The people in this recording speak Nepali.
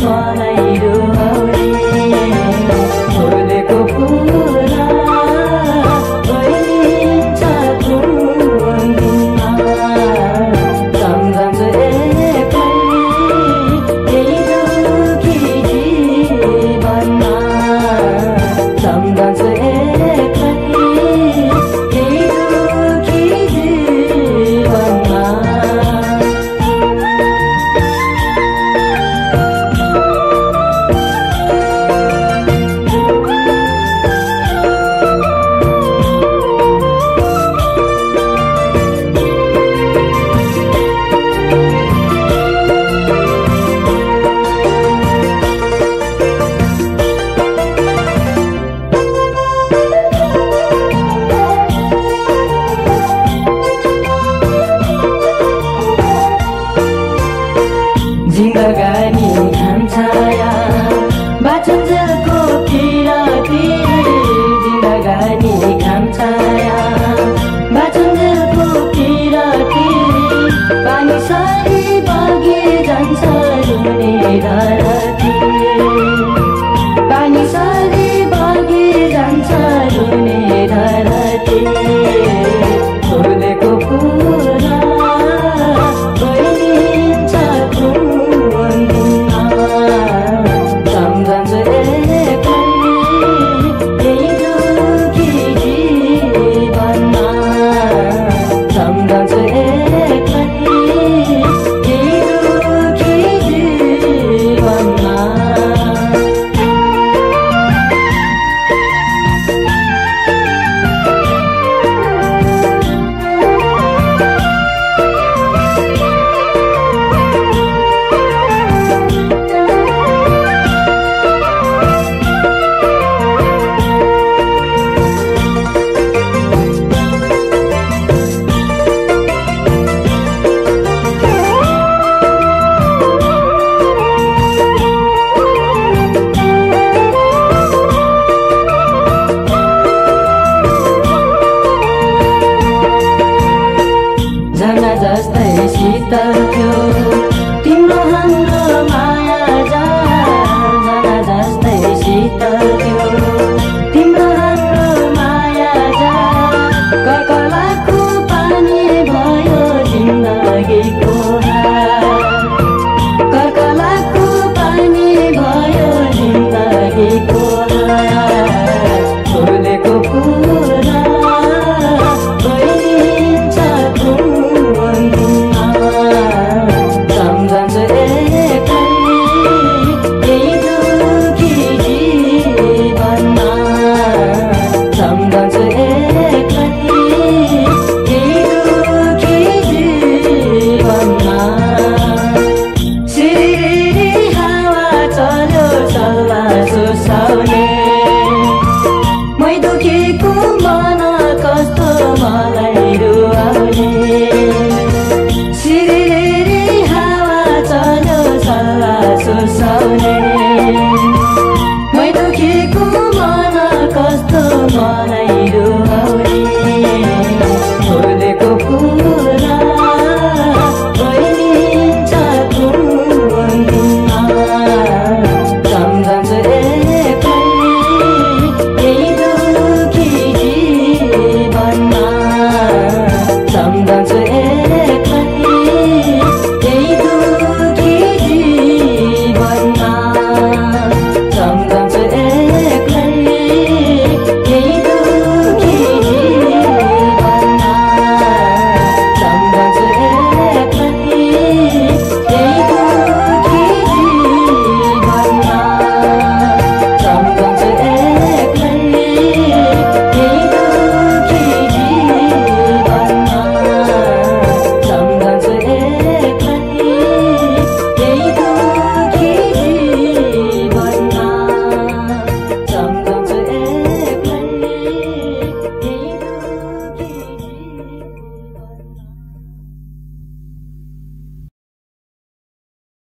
मलाई रुवाउने फुलेको फुला गइन्छ कुमुदिनमा सम्झन्छु एक्लै यही दुखी जीवनमा सम्झन्छु एक्लै यही दुखी जीवनमा जिन्दगानी घाम छाया बाँचुन्जेलको पिराती जिन्दगानी घाम छाया बाँचुन्जेलको पिराती पानी सरी बगी जान्छ रुने धरती पानी सरी बगी जान्छ रुने धरती फुलेको फुला झरना जस्तै शीतल थियो तिम्रो हाम्रो माया झरना जस्तै शीतल थियो तिम्रो हाम्रो माया ककलाको पानी भयो जिन्दगीको ककलाको पानी भयो जिन्दगीको फुलेको फुला मै दुखेको मन कस्तो मलाई रुवाउने सिरिरी हावा चल्यो सल्लाह सुसाउने